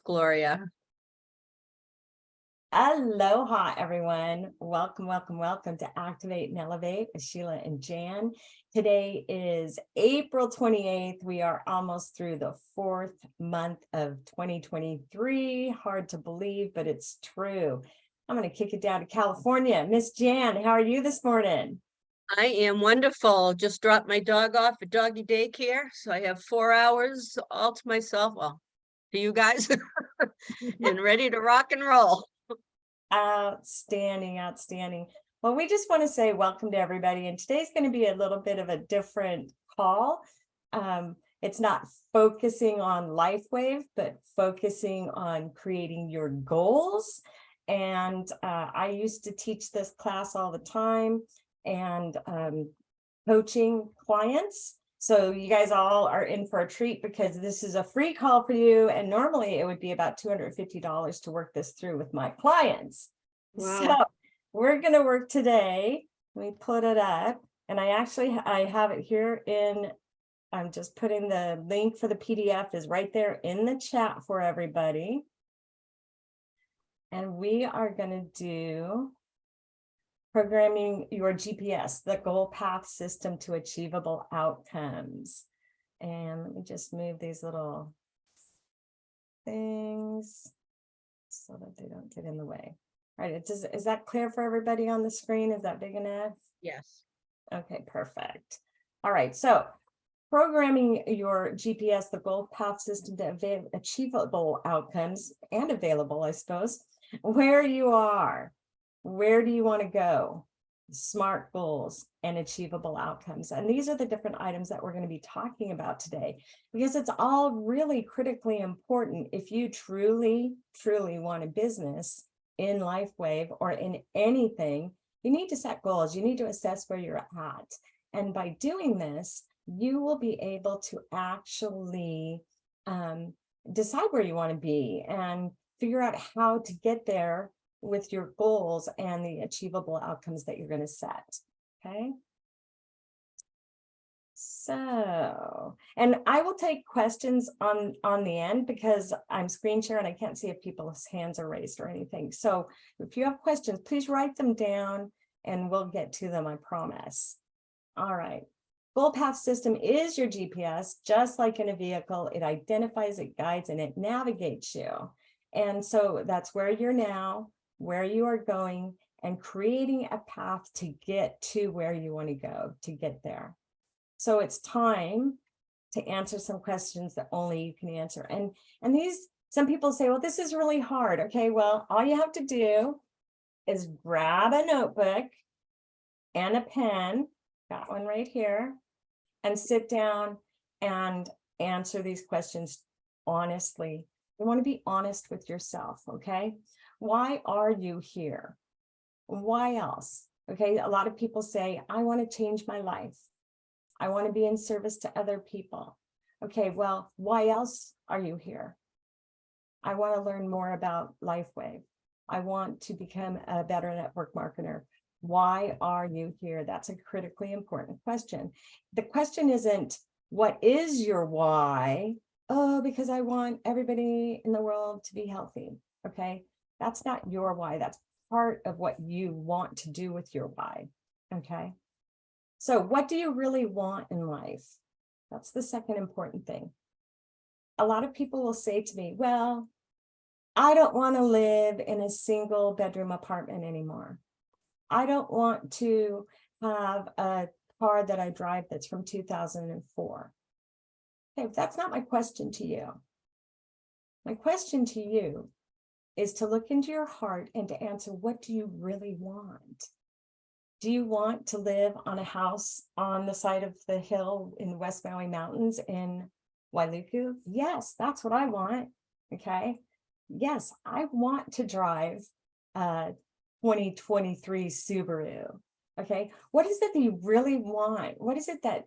Gloria. Aloha, everyone. Welcome to Activate and Elevate with Sheila and Jan. Today is April 28th. We are almost through the 4th month of 2023. Hard to believe, but it's true. I'm going to kick it down to California. Miss Jan, how are you this morning? I am wonderful. Just dropped my dog off at doggy daycare, so I have 4 hours all to myself. Well, to you guys, and ready to rock and roll. Outstanding. Well, we just want to say welcome to everybody. And today's going to be a little bit of a different call. It's not focusing on Lifewave, but focusing on creating your goals. And I used to teach this class all the time and coaching clients. So you guys all are in for a treat because this is a free call for you. And normally it would be about $250 to work this through with my clients. Wow. So we're going to work today. Let me put it up. And I have it here I'm just putting the link for the PDF is right there in the chat for everybody. And we are going to do programming your GPS, the goal path system to achievable outcomes. And let me just move these little things so that they don't get in the way. All right, is that clear for everybody on the screen? Is that big enough? Yes. Okay, perfect. All right, so programming your GPS, the goal path system to achievable outcomes and available, I suppose, where you are. Where do you want to go? SMART goals and achievable outcomes. And these are the different items that we're going to be talking about today, because it's all really critically important. If you truly want a business in Lifewave or in anything, you need to set goals. You need to assess where you're at. And by doing this, you will be able to actually decide where you want to be and figure out how to get there with your goals and the achievable outcomes that you're going to set. Okay. So, and I will take questions on the end because I'm screen share and I can't see if people's hands are raised or anything. So if you have questions, please write them down and we'll get to them, I promise. All right. Goal path system is your GPS, just like in a vehicle. It identifies, it guides, and it navigates you. And so that's where you're now, where you are going, and creating a path to get to where you want to go to get there. So it's time to answer some questions that only you can answer. And these, some people say, well, this is really hard. Okay, well, all you have to do is grab a notebook and a pen, got one right here, and sit down and answer these questions honestly. You want to be honest with yourself, okay? Why are you here? Why else? Okay, a lot of people say, I want to change my life. I want to be in service to other people. Okay, well, why else are you here? I want to learn more about Lifewave. I want to become a better network marketer. Why are you here? That's a critically important question. The question isn't, what is your why? Oh, because I want everybody in the world to be healthy. Okay, that's not your why. That's part of what you want to do with your why. Okay, so what do you really want in life? That's the second important thing. A lot of people will say to me, well, I don't want to live in a single bedroom apartment anymore. I don't want to have a car that I drive that's from 2004. Okay, that's not my question to you. My question to you is to look into your heart and to answer, what do you really want? Do you want to live on a house on the side of the hill in the West Maui Mountains in Wailuku? Yes, that's what I want. Okay. Yes, I want to drive a 2023 Subaru. Okay. What is it that you really want? What is it that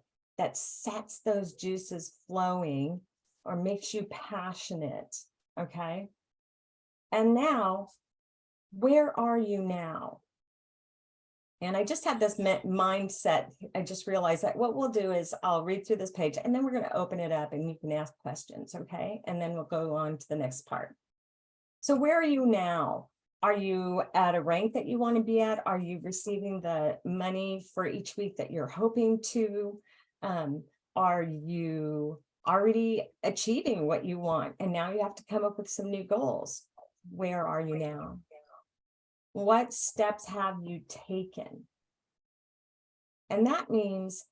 sets those juices flowing or makes you passionate? Okay. And now, where are you now? And I just had this mindset. I just realized that what we'll do is I'll read through this page and then we're going to open it up and you can ask questions. Okay. And then we'll go on to the next part. So where are you now? Are you at a rank that you want to be at? Are you receiving the money for each week that you're hoping to? Are you already achieving what you want? And now you have to come up with some new goals. Where are you now? What steps have you taken? And that means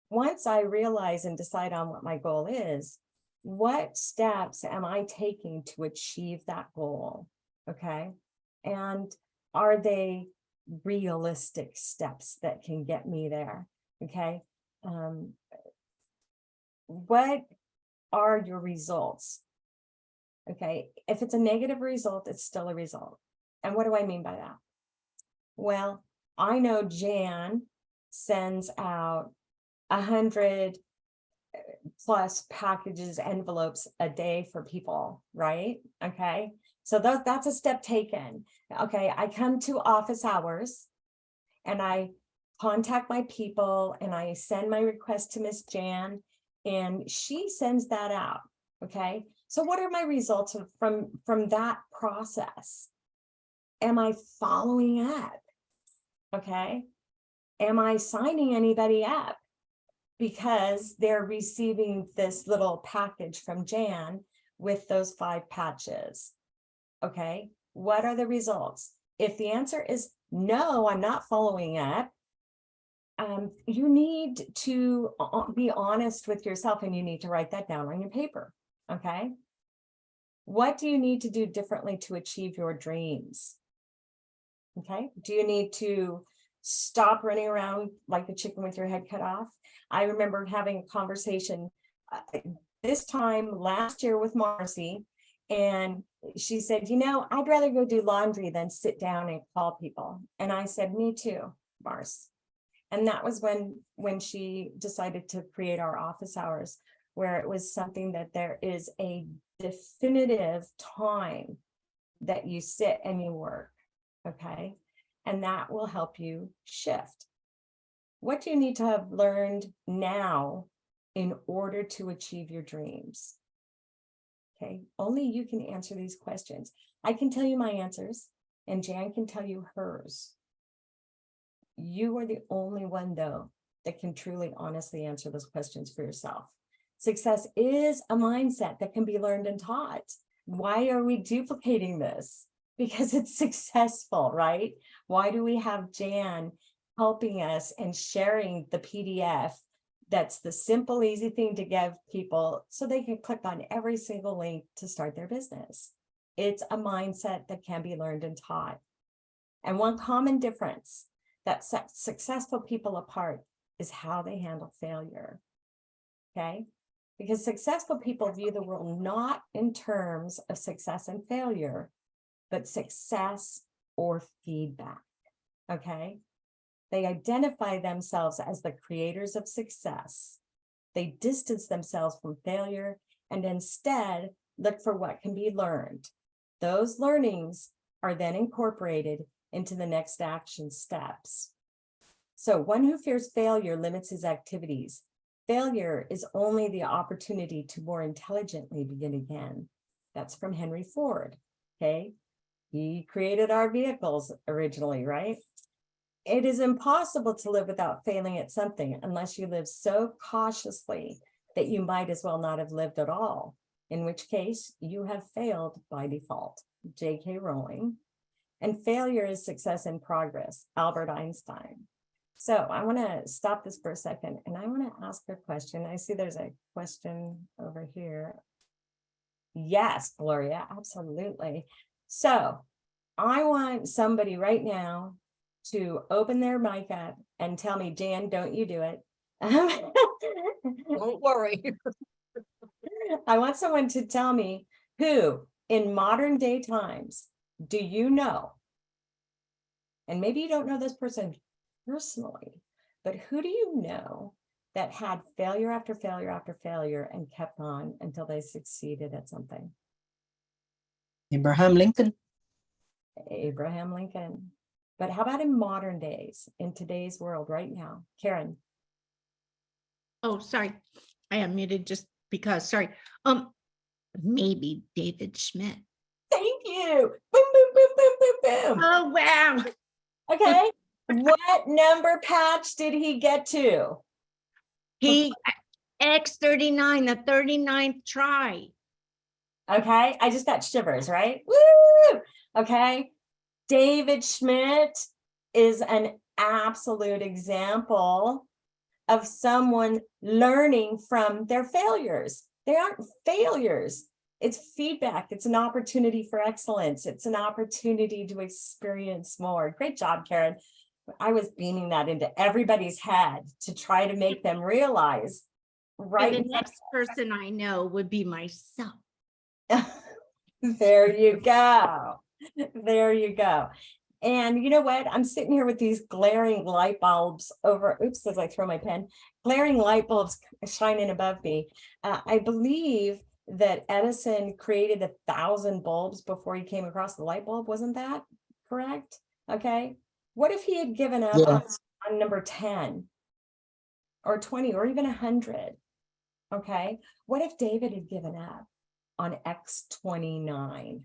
once I realize and decide on what my goal is, what steps am I taking to achieve that goal? Okay. And are they realistic steps that can get me there? Okay. What are your results? Okay. If it's a negative result, it's still a result. And what do I mean by that? Well, I know Jan sends out 100 plus packages, envelopes a day for people, right? Okay. So that's a step taken. Okay. I come to office hours and I contact my people and I send my request to Miss Jan and she sends that out. Okay. So what are my results from that process? Am I following up? Okay. Am I signing anybody up because they're receiving this little package from Jan with those 5 patches? Okay. What are the results? If the answer is no, I'm not following up, you need to be honest with yourself and you need to write that down on your paper. Okay. What do you need to do differently to achieve your dreams? Okay. Do you need to stop running around like the chicken with your head cut off? I remember having a conversation this time last year with Marcy, and she said, you know, I'd rather go do laundry than sit down and call people. And I said, me too, Mars. And that was when she decided to create our office hours, where it was something that there is a definitive time that you sit and you work. Okay. And that will help you shift. What do you need to have learned now in order to achieve your dreams? Okay. Only you can answer these questions. I can tell you my answers and Jan can tell you hers. You are the only one, though, that can truly, honestly answer those questions for yourself. Success is a mindset that can be learned and taught. Why are we duplicating this? Because it's successful, right? Why do we have Jan helping us and sharing the PDF? That's the simple, easy thing to give people so they can click on every single link to start their business. It's a mindset that can be learned and taught. And one common difference that sets successful people apart is how they handle failure. Okay? Because successful people view the world not in terms of success and failure, but success or feedback. Okay? They identify themselves as the creators of success. They distance themselves from failure and instead look for what can be learned. Those learnings are then incorporated into the next action steps. So one who fears failure limits his activities. Failure is only the opportunity to more intelligently begin again. That's from Henry Ford. Okay. He created our vehicles originally, right? It is impossible to live without failing at something unless you live so cautiously that you might as well not have lived at all, in which case you have failed by default. J.K. Rowling. And failure is success in progress. Albert Einstein. So I want to stop this for a second and I want to ask a question. I see there's a question over here. Yes, Gloria, absolutely. So I want somebody right now to open their mic up and tell me, Jan, don't you do it. Don't worry. I want someone to tell me who in modern day times do you know? And maybe you don't know this person personally, but who do you know that had failure after failure after failure and kept on until they succeeded at something? Abraham Lincoln. Abraham Lincoln. But how about in modern days, in today's world right now? Karen? Oh, sorry. I am muted just because, sorry. Maybe David Schmidt. Thank you. Boom, boom, boom, boom, boom, boom. Oh, wow. Okay. What number patch did he get to? He, X39, the 39th try. Okay. I just got shivers, right? Woo! Okay. David Schmidt is an absolute example of someone learning from their failures. They aren't failures. It's feedback. It's an opportunity for excellence. It's an opportunity to experience more. Great job, Karen. I was beaming that into everybody's head to try to make them realize right And the next person I know would be myself. there you go. There you go. And you know what? I'm sitting here with these glaring light bulbs over, oops, as I throw my pen, glaring light bulbs shining above me. I believe that Edison created 1,000 bulbs before he came across the light bulb. Wasn't that correct? Okay. What if he had given up on number 10 or 20 or even 100? Okay. What if David had given up on X29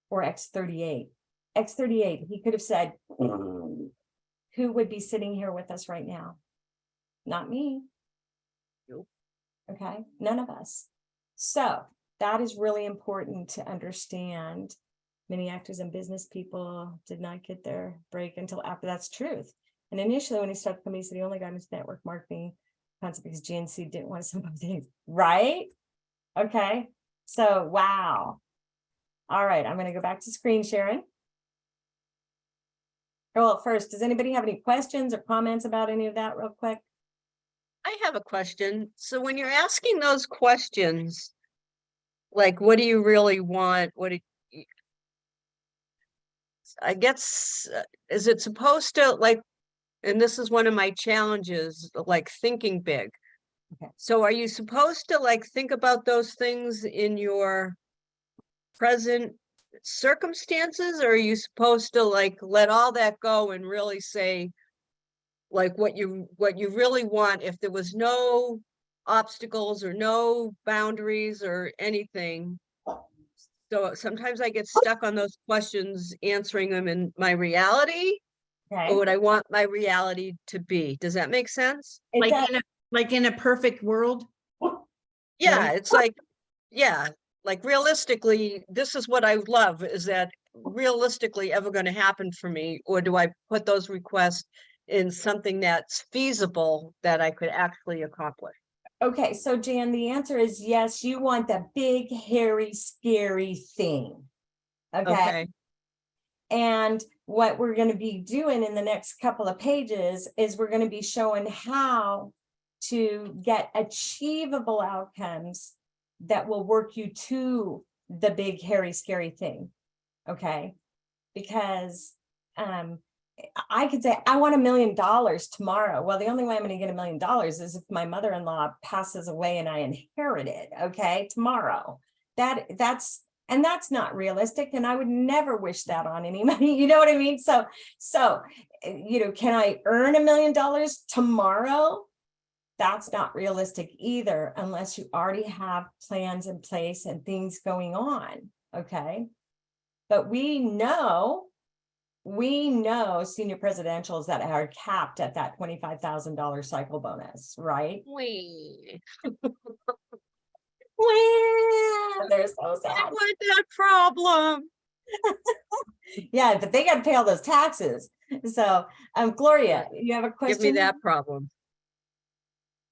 or X38? X38, he could have said, who would be sitting here with us right now? Not me. Nope. Okay, none of us. So that is really important to understand. Many actors and business people did not get their break until after. That's truth. And initially when he started the company, he said he only got into network marketing concept because GNC didn't want some of things, right? Okay, so wow. All right, I'm going to go back to screen sharing. Well, first, does anybody have any questions or comments about any of that real quick? I have a question. So when you're asking those questions, like, what do you really want? I guess, is it supposed to, like, and this is one of my challenges, like thinking big. Okay. So are you supposed to like think about those things in your present circumstances, or are you supposed to like let all that go and really say like what you really want if there was no obstacles or no boundaries or anything? So sometimes I get stuck on those questions, answering them in my reality Okay. or what I want my reality to be. Does that make sense? It Like does. in a perfect world. Yeah, it's like, yeah, like realistically, this is what I love, is that realistically ever going to happen for me? Or do I put those requests in something that's feasible that I could actually accomplish? Okay, so Jan, the answer is yes, you want the big, hairy, scary thing. Okay. And what we're going to be doing in the next couple of pages is we're going to be showing how to get achievable outcomes that will work you to the big, hairy, scary thing. Okay. Because I could say, I want $1 million tomorrow. Well, the only way I'm going to get $1 million is if my mother-in-law passes away and I inherit it. Okay. Tomorrow. That's not realistic. And I would never wish that on anybody. You know what I mean? So, can I earn $1 million tomorrow? That's not realistic either, unless you already have plans in place and things going on. Okay. But we know senior presidentials that are capped at that $25,000 cycle bonus, right? Wait, Well, they're so sad. I want that problem. Yeah, but they got to pay all those taxes. So, Gloria, you have a question? Give me that problem.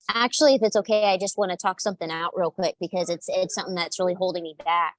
Actually, if it's okay, I just want to talk something out real quick because it's something that's really holding me back.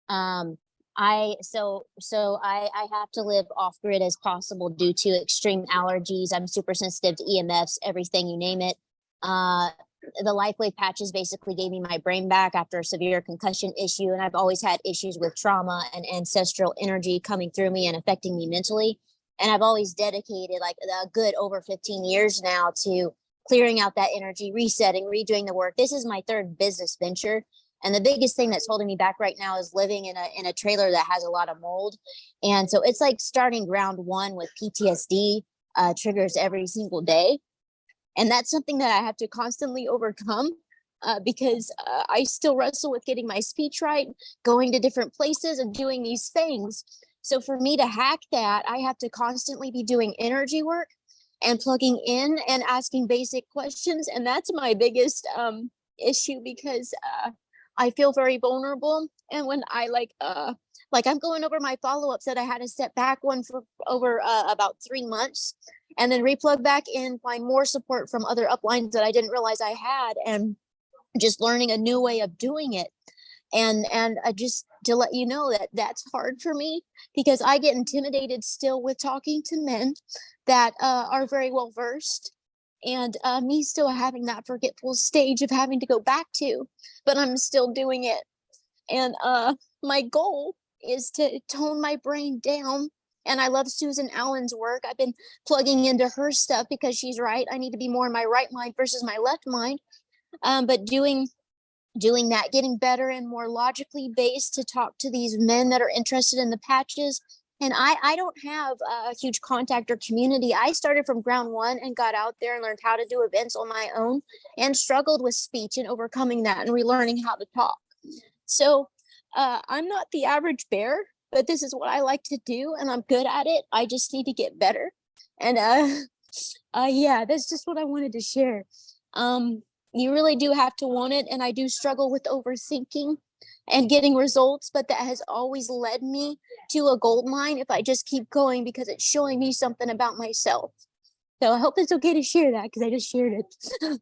I have to live off grid as possible due to extreme allergies. I'm super sensitive to EMFs, everything, you name it. The Lifewave patches basically gave me my brain back after a severe concussion issue, and I've always had issues with trauma and ancestral energy coming through me and affecting me mentally. And I've always dedicated like a good over 15 years now to clearing out that energy, resetting, redoing the work. This is my third business venture. And the biggest thing that's holding me back right now is living in a trailer that has a lot of mold. And so it's like starting ground one with PTSD triggers every single day. And that's something that I have to constantly overcome because I still wrestle with getting my speech right, going to different places and doing these things. So for me to hack that, I have to constantly be doing energy work and plugging in and asking basic questions. And that's my biggest issue because I feel very vulnerable. And when I like I'm going over my follow-ups that I had to step back one for over about 3 months and then replug back in, find more support from other uplines that I didn't realize I had, and just learning a new way of doing it. And just to let you know that that's hard for me because I get intimidated still with talking to men that are very well versed, and me still having that forgetful stage of having to go back to, but I'm still doing it. And my goal is to tone my brain down. And I love Susan Allen's work. I've been plugging into her stuff because she's right. I need to be more in my right mind versus my left mind. But doing that, getting better and more logically based to talk to these men that are interested in the patches. And I don't have a huge contact or community. I started from ground one and got out there and learned how to do events on my own and struggled with speech and overcoming that and relearning how to talk. So I'm not the average bear, but this is what I like to do and I'm good at it. I just need to get better. And yeah, that's just what I wanted to share. You really do have to want it. And I do struggle with overthinking and getting results, but that has always led me to a gold mine if I just keep going because it's showing me something about myself. So I hope it's okay to share that because I just shared it.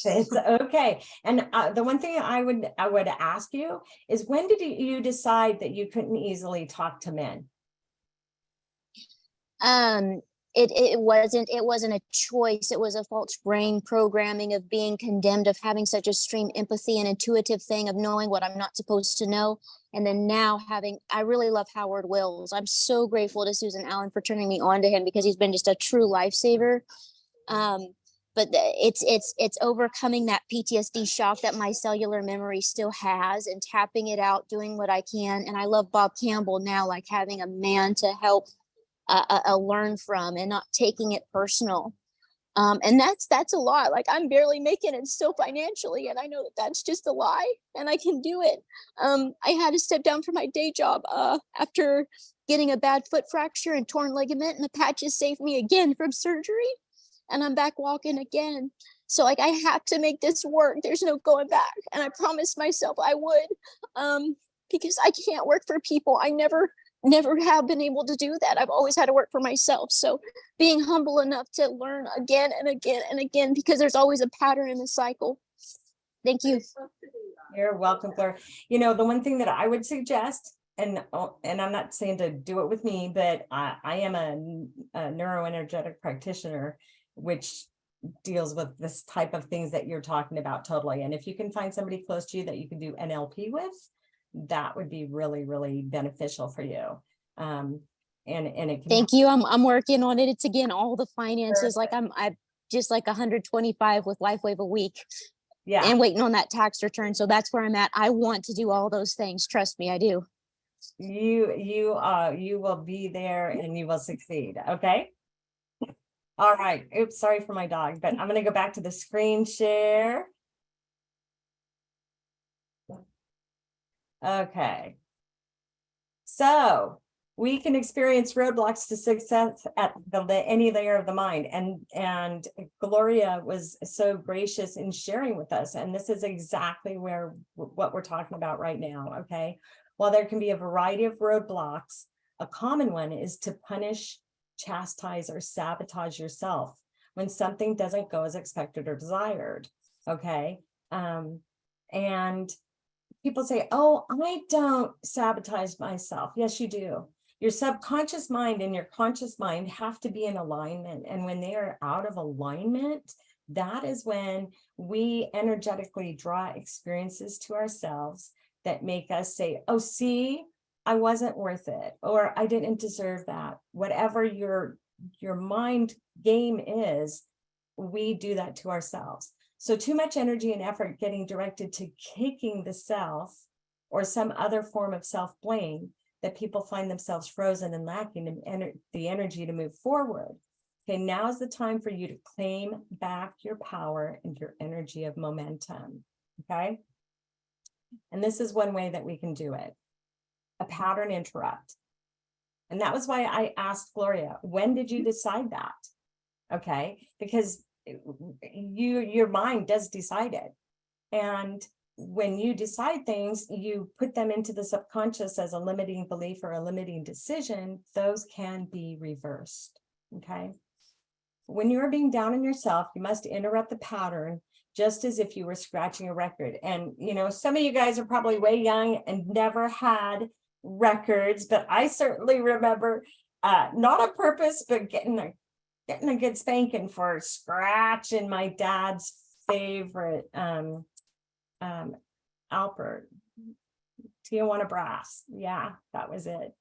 It's okay. And the one thing I would ask you is, when did you decide that you couldn't easily talk to men? It wasn't a choice. It was a false brain programming of being condemned, of having such extreme empathy and intuitive thing of knowing what I'm not supposed to know. And then now I really love Howard Wills. I'm so grateful to Susan Allen for turning me on to him because he's been just a true lifesaver. But it's overcoming that PTSD shock that my cellular memory still has and tapping it out, doing what I can. And I love Bob Campbell now, like having a man to help learn from and not taking it personal. And that's a lot. Like I'm barely making it still financially. And I know that that's just a lie and I can do it. I had to step down from my day job after getting a bad foot fracture and torn ligament, and the patches saved me again from surgery. And I'm back walking again. So like I have to make this work. There's no going back. And I promised myself I would, because I can't work for people. I never have been able to do that. I've always had to work for myself. So being humble enough to learn again and again and again, because there's always a pattern in the cycle. Thank you. You're welcome, Claire. You know, the one thing that I would suggest, and I'm not saying to do it with me, but I am a neuroenergetic practitioner, which deals with this type of things that you're talking about totally. And if you can find somebody close to you that you can do NLP with, that would be really, really beneficial for you. And it can. Thank you. I'm working on it. It's again, all the finances. Like I'm just like 125 with Lifewave a week. Yeah. And waiting on that tax return. So that's where I'm at. I want to do all those things. Trust me, I do. You will be there and you will succeed. Okay. All right. Oops, sorry for my dog, but I'm going to go back to the screen share. Okay. So we can experience roadblocks to success at any layer of the mind. And Gloria was so gracious in sharing with us. And this is exactly what we're talking about right now. Okay. While there can be a variety of roadblocks, a common one is to punish, chastise, or sabotage yourself when something doesn't go as expected or desired. Okay. And people say, oh, I don't sabotage myself. Yes, you do. Your subconscious mind and your conscious mind have to be in alignment. And when they are out of alignment, that is when we energetically draw experiences to ourselves that make us say, oh, see, I wasn't worth it, or I didn't deserve that. Whatever your mind game is, we do that to ourselves. So too much energy and effort getting directed to kicking the self or some other form of self-blame, that people find themselves frozen and lacking the energy to move forward. Okay, now is the time for you to claim back your power and your energy of momentum. Okay. And this is one way that we can do it. A pattern interrupt. And that was why I asked Gloria, when did you decide that? Okay, because your mind does decide it. And when you decide things, you put them into the subconscious as a limiting belief or a limiting decision, those can be reversed. Okay. When you are being down on yourself, you must interrupt the pattern just as if you were scratching a record. And, you know, some of you guys are probably way young and never had records, but I certainly remember, not on purpose, but getting a good spanking for scratching my dad's favorite, Alpert, Tijuana brass. Yeah, that was it.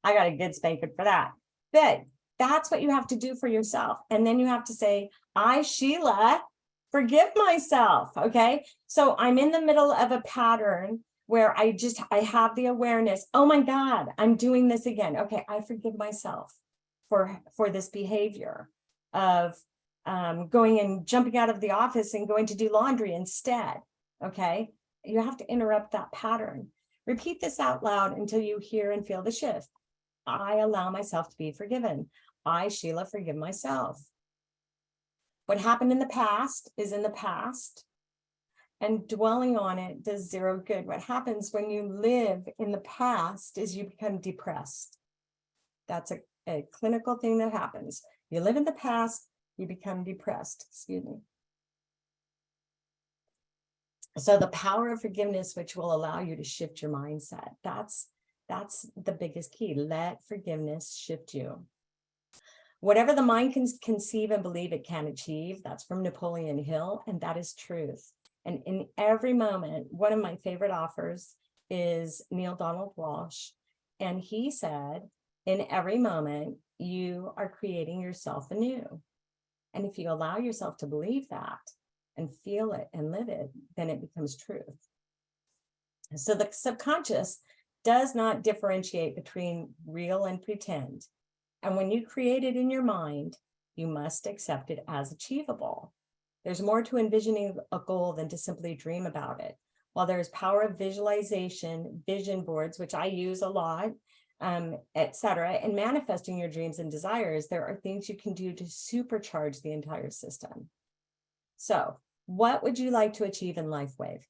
I got a good spanking for that. But that's what you have to do for yourself. And then you have to say, I, Sheila, forgive myself. Okay. So I'm in the middle of a pattern where I have the awareness. Oh my God, I'm doing this again. Okay. I forgive myself for this behavior of going and jumping out of the office and going to do laundry instead. Okay. You have to interrupt that pattern. Repeat this out loud until you hear and feel the shift. I allow myself to be forgiven. I, Sheila, forgive myself. What happened in the past is in the past, and dwelling on it does zero good. What happens when you live in the past is you become depressed. That's a clinical thing that happens. You live in the past, you become depressed. Excuse me. So the power of forgiveness, which will allow you to shift your mindset. That's the biggest key. Let forgiveness shift you. Whatever the mind can conceive and believe it can achieve, that's from Napoleon Hill, and that is truth. And in every moment, one of my favorite authors is Neil Donald Walsh, and he said, in every moment, you are creating yourself anew. And if you allow yourself to believe that and feel it and live it, then it becomes truth. So the subconscious does not differentiate between real and pretend. And when you create it in your mind, you must accept it as achievable. There's more to envisioning a goal than to simply dream about it. While there's power of visualization, vision boards, which I use a lot, etc., and manifesting your dreams and desires, there are things you can do to supercharge the entire system. So, what would you like to achieve in Lifewave?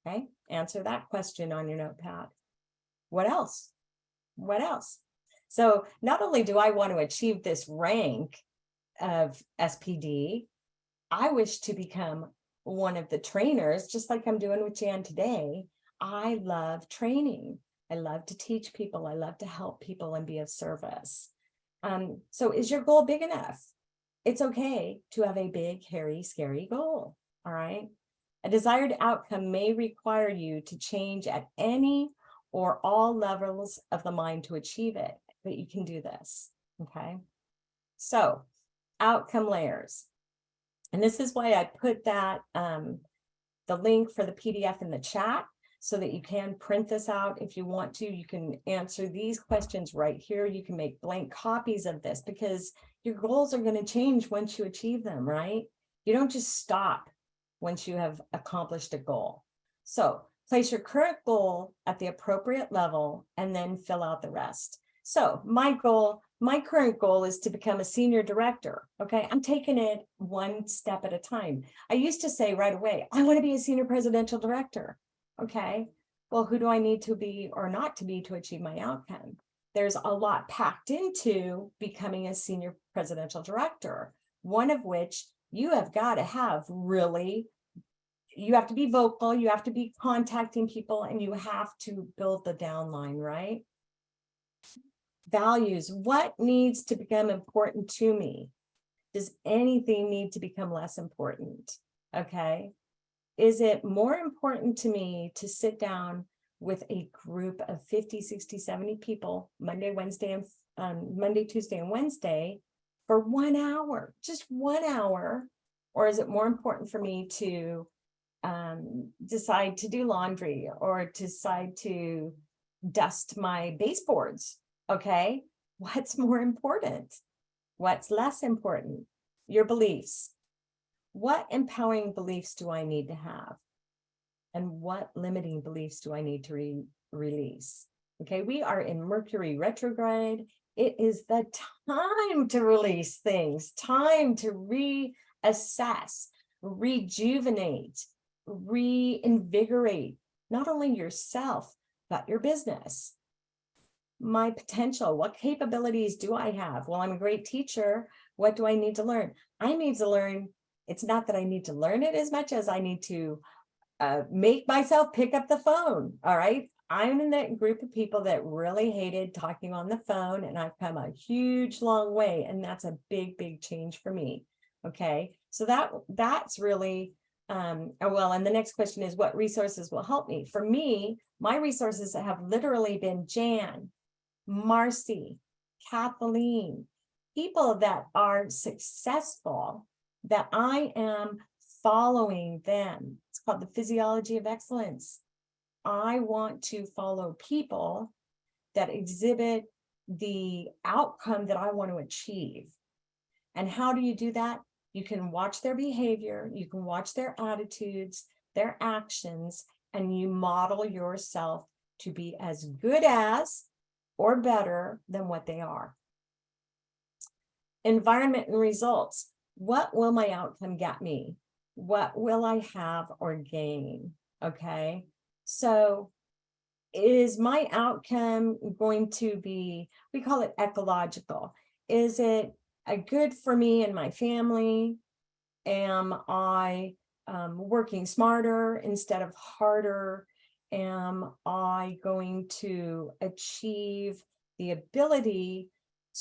Okay, answer that question on your notepad. What else? What else? So not only do I want to achieve this rank of SPD, I wish to become one of the trainers, just like I'm doing with Jan today. I love training. I love to teach people. I love to help people and be of service. So is your goal big enough? It's okay to have a big, hairy, scary goal. All right. A desired outcome may require you to change at any or all levels of the mind to achieve it, but you can do this. Okay. So outcome layers. And this is why I put that, the link for the PDF in the chat so that you can print this out. If you want to, you can answer these questions right here. You can make blank copies of this because your goals are going to change once you achieve them, right? You don't just stop once you have accomplished a goal. So place your current goal at the appropriate level and then fill out the rest. So my current goal is to become a senior director. Okay, I'm taking it one step at a time. I used to say right away, I want to be a senior presidential director. Okay, well, who do I need to be or not to be to achieve my outcome? There's a lot packed into becoming a senior presidential director, one of which you have got to have really. You have to be vocal, you have to be contacting people, and you have to build the downline, right? Values. What needs to become important to me? Does anything need to become less important? Okay. Is it more important to me to sit down with a group of 50, 60, 70 people Monday, Tuesday, and Wednesday for 1 hour, just 1 hour, Or is it more important for me to decide to do laundry or decide to dust my baseboards? Okay, what's more important? What's less important? Your beliefs. What empowering beliefs do I need to have? And what limiting beliefs do I need to release? Okay, we are in Mercury retrograde. It is the time to release things, time to reassess, rejuvenate, reinvigorate, not only yourself, but your business. My potential, what capabilities do I have? Well, I'm a great teacher. What do I need to learn? I need to learn. It's not that I need to learn it as much as I need to make myself pick up the phone. All right. I'm in that group of people that really hated talking on the phone, and I've come a huge long way. And that's a big, big change for me. Okay. So that's really, well, and the next question is, what resources will help me? For me, my resources have literally been Jan, Marcy, Kathleen, people that are successful, that I am following them. It's called the physiology of excellence. I want to follow people that exhibit the outcome that I want to achieve. And how do you do that? You can watch their behavior, you can watch their attitudes, their actions, and you model yourself to be as good as or better than what they are. Environment and results. What will my outcome get me? What will I have or gain? Okay. So is my outcome going to be, we call it ecological. Is it a good for me and my family? Am I working smarter instead of harder? Am I going to achieve the ability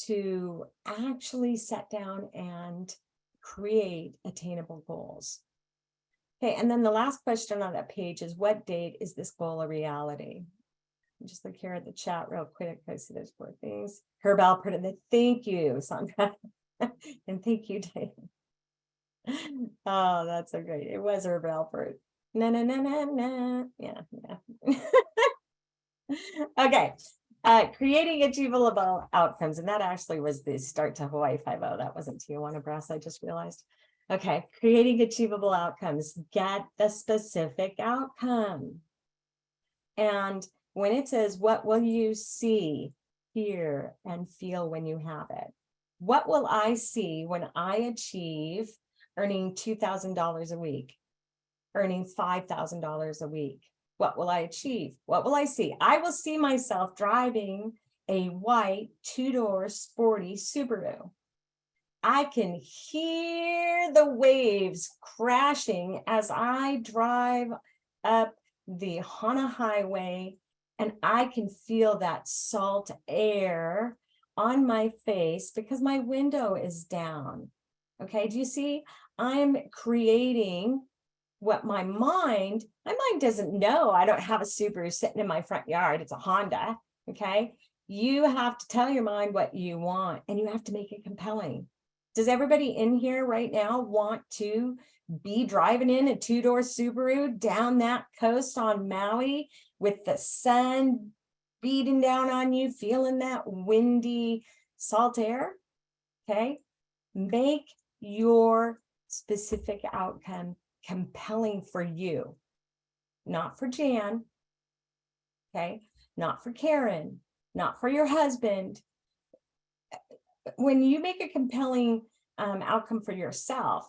to actually set down and create attainable goals? Okay, and then the last question on that page is, what date is this goal a reality? Just look here at the chat real quick. I see there's 4 things. Herb Alpert, and thank you, Sandra. And thank you, Dave. Oh, that's so great. It was Herb Alpert. No. Yeah. Okay. Creating achievable outcomes. And that actually was the start to Hawaii 5.0. That wasn't Tijuana Brass, I just realized. Okay. Creating achievable outcomes. Get the specific outcome. And when it says, what will you see, hear, and feel when you have it? What will I see when I achieve earning $2,000 a week, earning $5,000 a week? What will I achieve? What will I see? I will see myself driving a white 2-door sporty Subaru. I can hear the waves crashing as I drive up the Hana Highway, and I can feel that salt air on my face because my window is down. Okay, do you see? I'm creating what my mind doesn't know. I don't have a Subaru sitting in my front yard. It's a Honda. Okay, you have to tell your mind what you want, and you have to make it compelling. Does everybody in here right now want to be driving in a 2-door Subaru down that coast on Maui with the sun beating down on you, feeling that windy salt air? Okay, make your specific outcome compelling for you, not for Jan, okay, not for Karen, not for your husband. When you make a compelling outcome for yourself,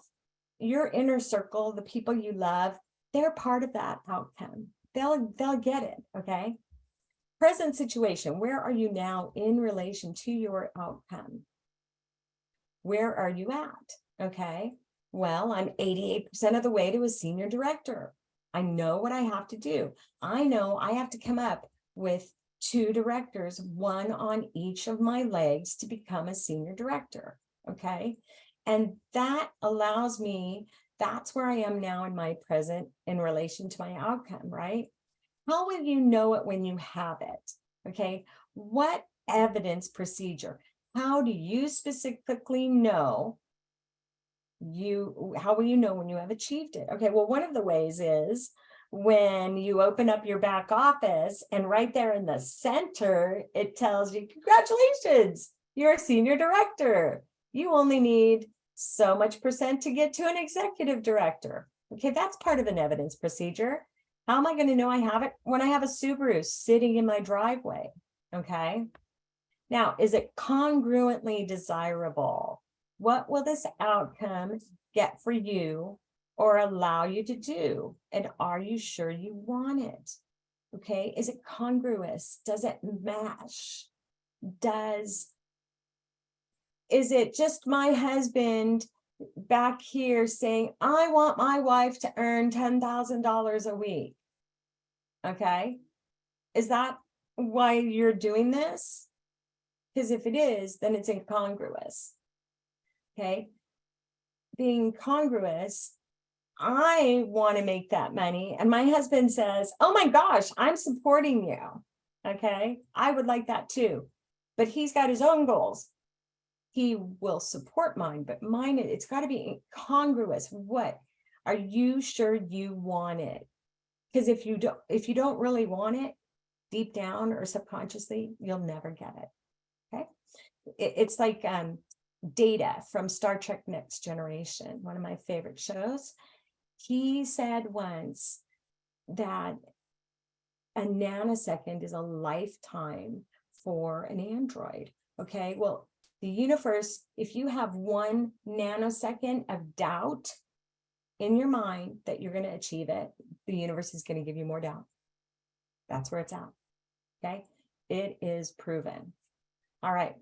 your inner circle, the people you love, they're part of that outcome. They'll get it. Okay. Present situation. Where are you now in relation to your outcome? Where are you at? Okay. Well, I'm 88% of the way to a senior director. I know what I have to do. I know I have to come up with 2 directors, 1 on each of my legs to become a senior director. Okay. And that allows me, that's where I am now in my present in relation to my outcome, right? How will you know it when you have it? Okay. What evidence procedure? How do you specifically know how will you know when you have achieved it? Okay, well, one of the ways is when you open up your back office and right there in the center, it tells you, congratulations, you're a senior director. You only need so much percent to get to an executive director. Okay, that's part of an evidence procedure. How am I going to know I have it? When I have a Subaru sitting in my driveway. Okay. Now, is it congruently desirable? What will this outcome get for you or allow you to do? And are you sure you want it? Okay. Is it congruous? Does it match? Is it just my husband back here saying, I want my wife to earn $10,000 a week? Okay. Is that why you're doing this? Because if it is, then it's incongruous. Okay. Being congruous, I want to make that money. And my husband says, oh my gosh, I'm supporting you. Okay. I would like that too. But he's got his own goals. He will support mine, but mine, it's got to be congruous. What are you sure you want it? Because if you don't really want it deep down or subconsciously, you'll never get it. Okay. It's like Data from Star Trek Next Generation, one of my favorite shows. He said once that a nanosecond is a lifetime for an android. Okay, well, the universe, if you have 1 nanosecond of doubt in your mind that you're going to achieve it, the universe is going to give you more doubt. That's where it's at. Okay, it is proven. All right.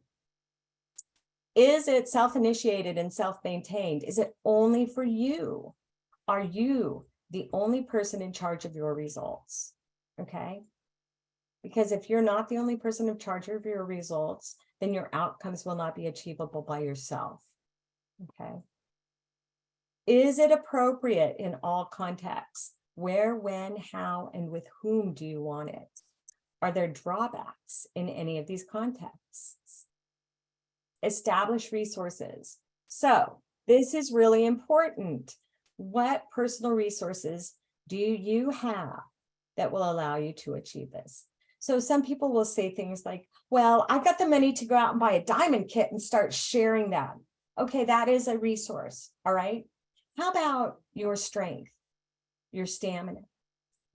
Is it self-initiated and self-maintained? Is it only for you? Are you the only person in charge of your results? Okay. Because if you're not the only person in charge of your results, then your outcomes will not be achievable by yourself. Okay. Is it appropriate in all contexts? Where, when, how, and with whom do you want it? Are there drawbacks in any of these contexts? Establish resources. So this is really important. What personal resources do you have that will allow you to achieve this? So some people will say things like, well, I've got the money to go out and buy a diamond kit and start sharing that. Okay, that is a resource. All right. How about your strength, your stamina,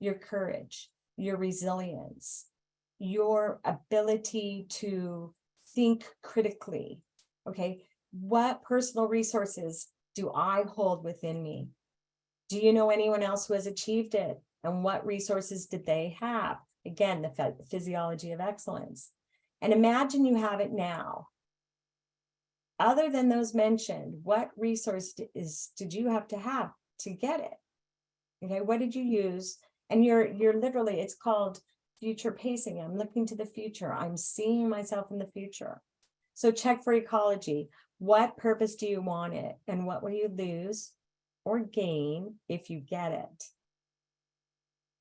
your courage, your resilience, your ability to think critically? Okay, what personal resources do I hold within me? Do you know anyone else who has achieved it? And what resources did they have? Again, the physiology of excellence. And imagine you have it now. Other than those mentioned, what resource did you have to get it? Okay, what did you use? And you're literally, it's called future pacing. I'm looking to the future. I'm seeing myself in the future. So check for ecology. What purpose do you want it? And what will you lose or gain if you get it?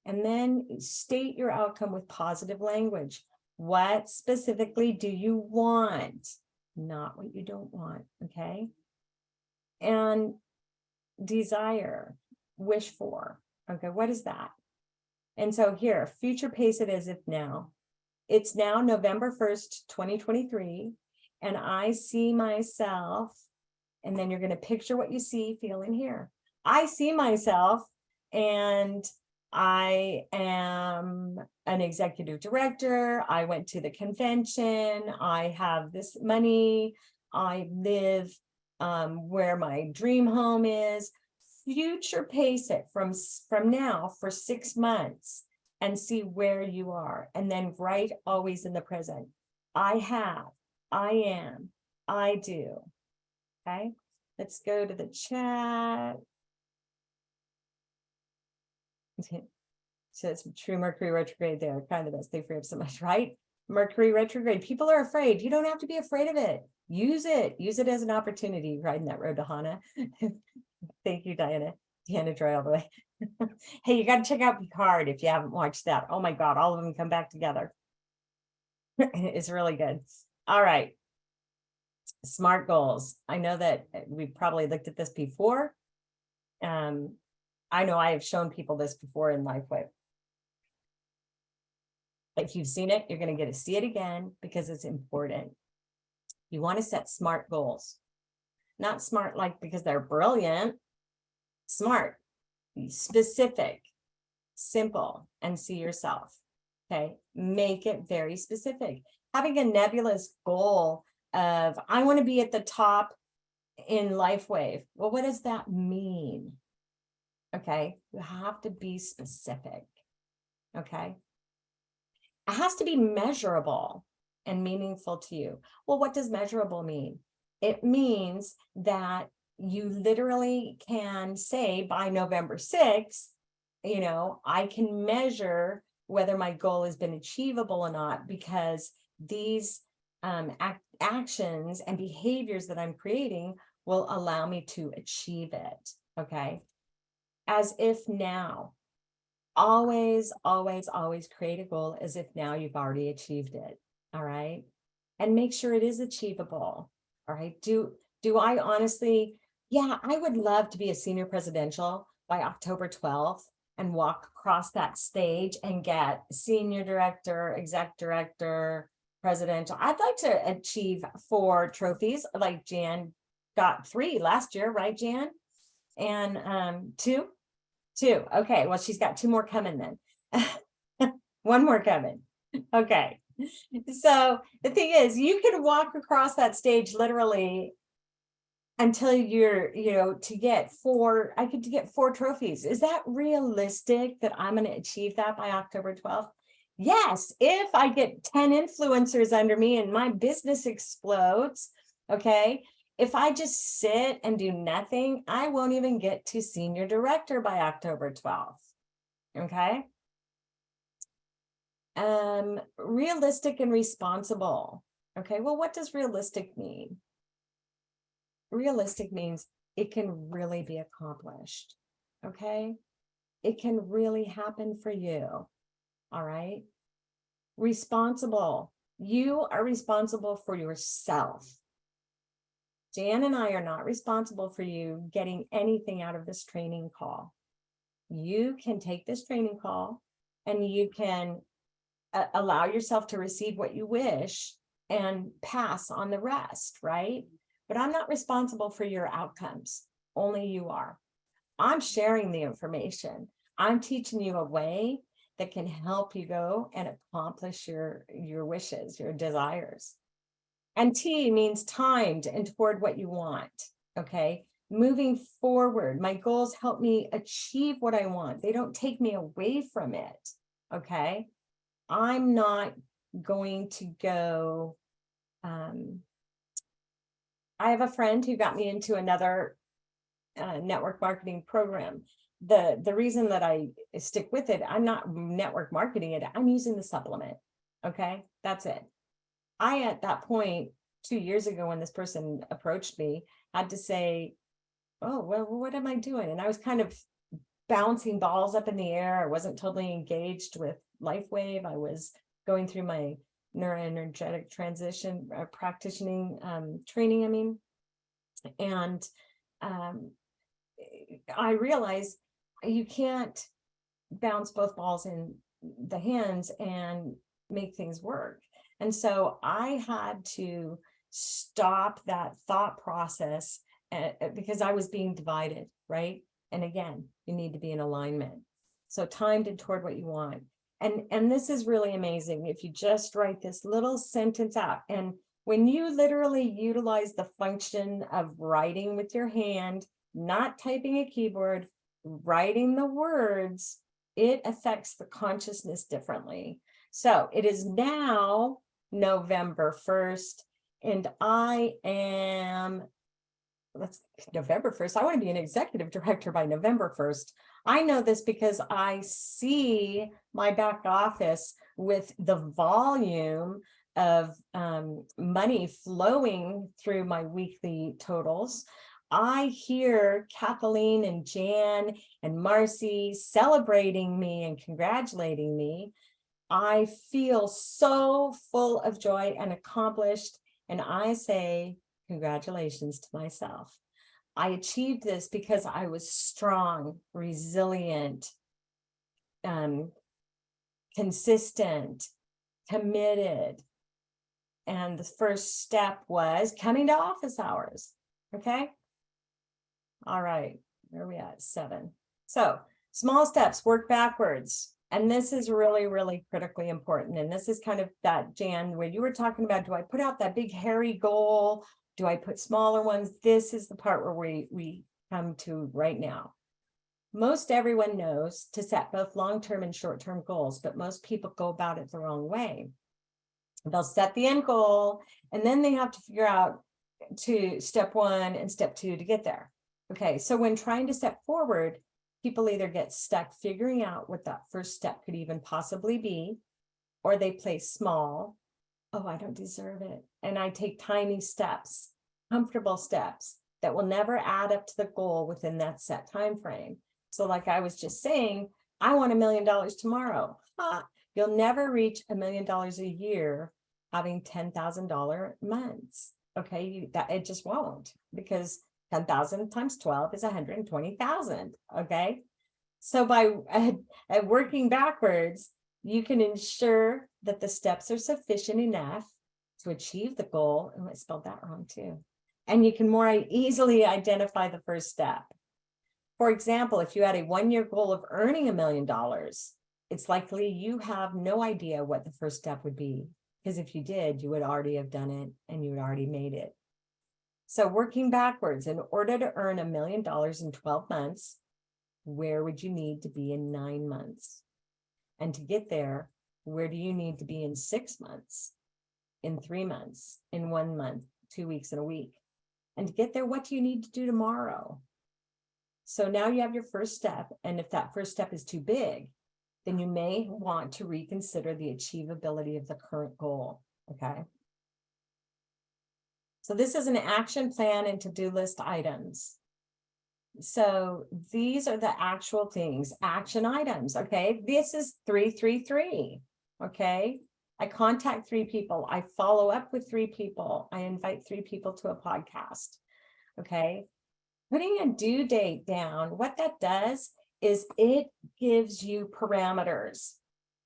And then state your outcome with positive language. What specifically do you want? Not what you don't want, okay? And desire, wish for, okay, what is that? And so here, future pace it as if now. It's now November 1st, 2023, and I see myself, and then you're going to picture what you see, feel, and hear. I see myself, and I am an executive director. I went to the convention. I have this money. I live where my dream home is. Future pace it from now for 6 months and see where you are. And then write always in the present. I have, I am, I do. Okay, let's go to the chat. So it's true Mercury retrograde there, kind of this. They free up so much, right? Mercury retrograde. People are afraid. You don't have to be afraid of it. Use it. Use it as an opportunity. Riding that road to Hana. Thank you, Diana. Deanna Joy all the way. Hey, you got to check out Picard if you haven't watched that. Oh my God, all of them come back together. It's really good. All right. SMART goals. I know that we've probably looked at this before. I know I have shown people this before in Lifewave. If you've seen it, you're going to get to see it again because it's important. You want to set SMART goals, not smart like because they're brilliant. SMART, specific, simple, and see yourself. Okay, make it very specific. Having a nebulous goal of I want to be at the top in Lifewave. Well, what does that mean? Okay, you have to be specific. Okay, it has to be measurable and meaningful to you. Well, what does measurable mean? It means that you literally can say by November 6th, you know, I can measure whether my goal has been achievable or not, because these actions and behaviors that I'm creating will allow me to achieve it. Okay. As if now, always, always, always create a goal as if now you've already achieved it. All right. And make sure it is achievable. All right. Do I honestly, yeah, I would love to be a senior presidential by October 12th and walk across that stage and get senior director, exec director, presidential. I'd like to achieve 4 trophies, like Jan got 3 last year, right, Jan? And 2. Okay, well, she's got 2 more coming then. 1 more coming. Okay. So the thing is, you can walk across that stage literally until you're, you know, to get 4, I could get 4 trophies. Is that realistic that I'm going to achieve that by October 12th? Yes, if I get 10 influencers under me and my business explodes, okay? If I just sit and do nothing, I won't even get to senior director by October 12th, okay? Realistic and responsible. Okay, well, what does realistic mean? Realistic means it can really be accomplished. Okay, it can really happen for you. All right. Responsible. You are responsible for yourself. Jan and I are not responsible for you getting anything out of this training call. You can take this training call and you can allow yourself to receive what you wish and pass on the rest, right? But I'm not responsible for your outcomes. Only you are. I'm sharing the information. I'm teaching you a way that can help you go and accomplish your wishes, your desires. And T means timed and toward what you want. Okay. Moving forward, my goals help me achieve what I want. They don't take me away from it. Okay. I'm not going to go. I have a friend who got me into another network marketing program. The reason that I stick with it, I'm not network marketing it. I'm using the supplement. Okay, that's it. I, at that point, 2 years ago, when this person approached me, had to say, oh, well, what am I doing? And I was kind of bouncing balls up in the air. I wasn't totally engaged with Lifewave. I was going through my neuroenergetic transition practicing training, and I realized you can't bounce both balls in the hands and make things work. And so I had to stop that thought process because I was being divided, right? And again, you need to be in alignment. So timed and toward what you want. And this is really amazing. If you just write this little sentence out, and when you literally utilize the function of writing with your hand, not typing a keyboard, writing the words, it affects the consciousness differently. So it is now November 1st, and I am, November 1st. I want to be an executive director by November 1st. I know this because I see my back office with the volume of money flowing through my weekly totals. I hear Kathleen and Jan and Marcy celebrating me and congratulating me. I feel so full of joy and accomplished. And I say, Congratulations to myself. I achieved this because I was strong, resilient, consistent, committed. And the first step was coming to office hours. Okay. All right. Where are we at? 7. So small steps, work backwards. And this is really, really critically important. And this is kind of that, Jan, where you were talking about, do I put out that big hairy goal? Do I put smaller ones? This is the part where we come to right now. Most everyone knows to set both long-term and short-term goals, but most people go about it the wrong way. They'll set the end goal, and then they have to figure out to step 1 and step 2 to get there. Okay, so when trying to step forward, people either get stuck figuring out what that first step could even possibly be, or they play small. Oh, I don't deserve it. And I take tiny steps, comfortable steps that will never add up to the goal within that set time frame. So like I was just saying, I want $1 million tomorrow. You'll never reach $1 million a year having $10,000 months. Okay, that it just won't, because 10,000 times 12 is 120,000. Okay, so by working backwards, you can ensure that the steps are sufficient enough to achieve the goal. And I spelled that wrong too. And you can more easily identify the first step. For example, if you had a 1-year goal of earning $1 million, it's likely you have no idea what the first step would be, because if you did, you would already have done it and you would already made it. So working backwards, in order to earn $1 million in 12 months, where would you need to be in 9 months? And to get there, where do you need to be in 6 months, in 3 months, in 1 month, 2 weeks, and a week? And to get there, what do you need to do tomorrow? So now you have your first step. And if that first step is too big, then you may want to reconsider the achievability of the current goal. Okay. So this is an action plan and to-do list items. So these are the actual things, action items. Okay. This is 333. Okay. I contact 3 people. I follow up with 3 people. I invite 3 people to a podcast. Okay. Putting a due date down, what that does is it gives you parameters.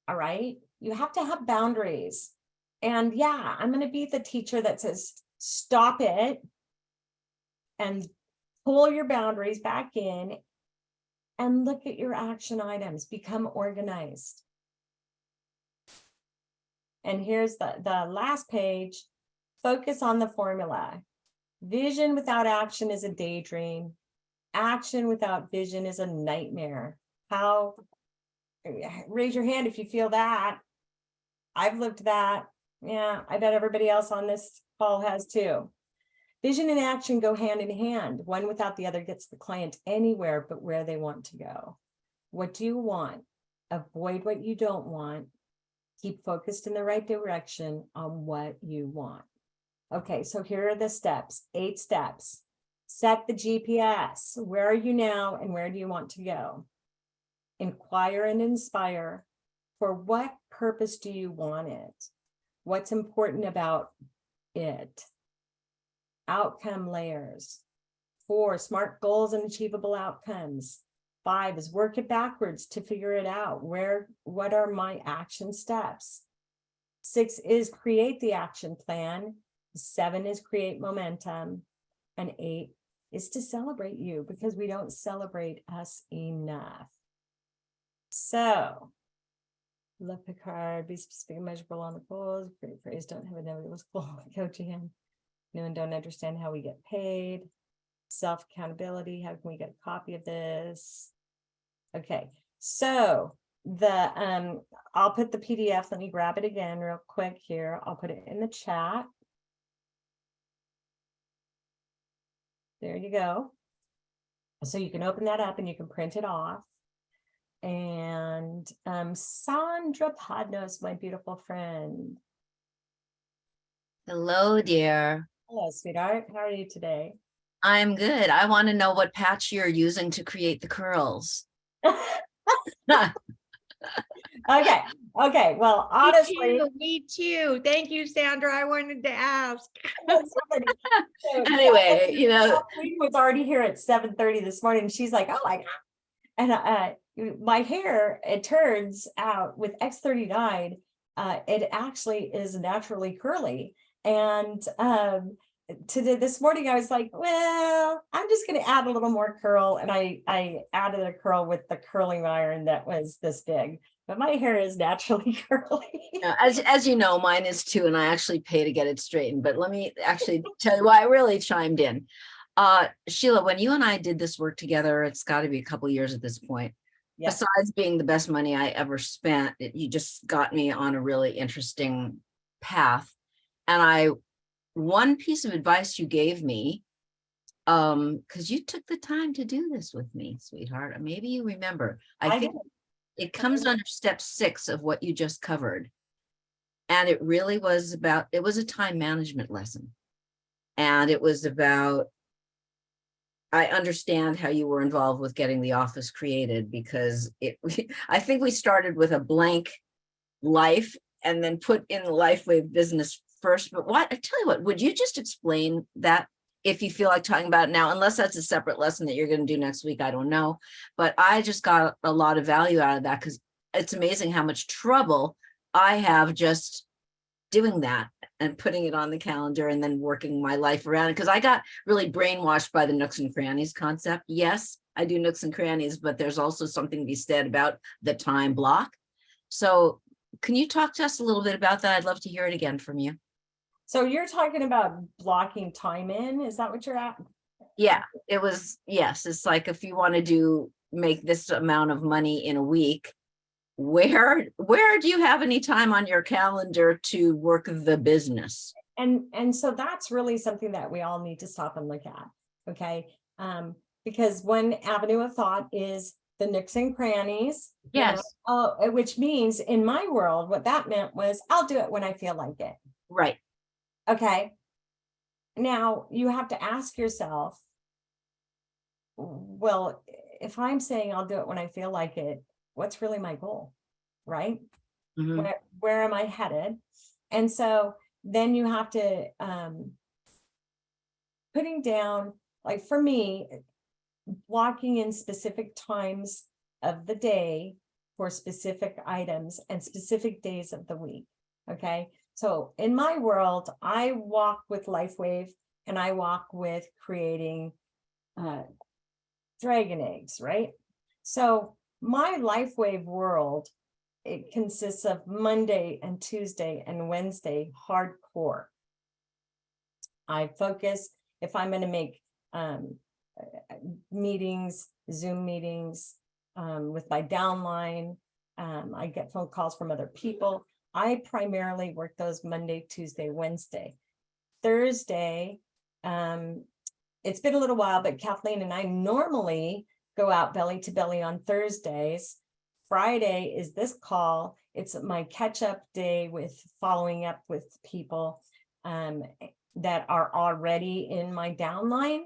All right. You have to have boundaries. And yeah, I'm going to be the teacher that says, stop it and pull your boundaries back in and look at your action items, become organized. And here's the last page. Focus on the formula. Vision without action is a daydream. Action without vision is a nightmare. How? Raise your hand if you feel that. I've lived that. Yeah, I bet everybody else on this call has too. Vision and action go hand in hand. One without the other gets the client anywhere but where they want to go. What do you want? Avoid what you don't want. Keep focused in the right direction on what you want. Okay, so here are the steps, 8 steps. Set the GPS. Where are you now and where do you want to go? Inquire and inspire. For what purpose do you want it? What's important about it? Outcome layers. 4, smart goals and achievable outcomes. 5 is work it backwards to figure it out. What are my action steps? 6 is create the action plan. 7 is create momentum. And 8 is to celebrate you, because we don't celebrate us enough. So, love Picard, be specific and measurable on the goals. Great phrase, don't have a negative goal. Coaching. No and don't understand how we get paid. Self-accountability, how can we get a copy of this? Okay, so I'll put the PDF, let me grab it again real quick here. I'll put it in the chat. There you go. So you can open that up and you can print it off. And Sandra Podnos, my beautiful friend. Hello, dear. Hello, sweetheart. How are you today? I'm good. I want to know what patch you're using to create the curls. Okay, okay, well, honestly. Me too. Thank you, Sandra. I wanted to ask. So Anyway, you know, Kathleen was already here at 7:30 this morning. She's like, oh my God. And my hair, it turns out with X39, it actually is naturally curly. And this morning I was like, well, I'm just going to add a little more curl. And I added a curl with the curling iron that was this big. But my hair is naturally curly. as you know, mine is too, and I actually pay to get it straightened. But let me actually tell you why I really chimed in. Sheila, when you and I did this work together, it's got to be a couple years at this point. Yeah. Besides being the best money I ever spent, you just got me on a really interesting path. And one piece of advice you gave me, because you took the time to do this with me, sweetheart. Maybe you remember. I think it comes under step 6 of what you just covered. And it really was it was a time management lesson. And it was about, I understand how you were involved with getting the office created, because I think we started with a blank life and then put in the Lifewave business first. But I tell you what, would you just explain that if you feel like talking about it now, unless that's a separate lesson that you're going to do next week, I don't know. But I just got a lot of value out of that, because it's amazing how much trouble I have just doing that and putting it on the calendar and then working my life around it. Because I got really brainwashed by the nooks and crannies concept. Yes, I do nooks and crannies, but there's also something to be said about the time block. So can you talk to us a little bit about that? I'd love to hear it again from you. So you're talking about blocking time in, is that what you're at? Yeah, it was, yes. It's like, if you want to make this amount of money in a week, where do you have any time on your calendar to work the business? And so that's really something that we all need to stop and look at. Okay. Because one avenue of thought is the nooks and crannies. Yes. Which means in my world, what that meant was I'll do it when I feel like it. Right. Okay. Now you have to ask yourself, well, if I'm saying I'll do it when I feel like it, what's really my goal? Right? Mhm. Where am I headed? And so then you have to putting down, like for me, blocking in specific times of the day for specific items and specific days of the week. Okay. So in my world, I walk with Lifewave and I walk with creating dragon eggs, right? So my Lifewave world, it consists of Monday and Tuesday and Wednesday hardcore. I focus, if I'm going to make meetings, Zoom meetings with my downline, I get phone calls from other people. I primarily work those Monday, Tuesday, Wednesday. Thursday, it's been a little while, but Kathleen and I normally go out belly to belly on Thursdays. Friday is this call. It's my catch-up day with following up with people that are already in my downline.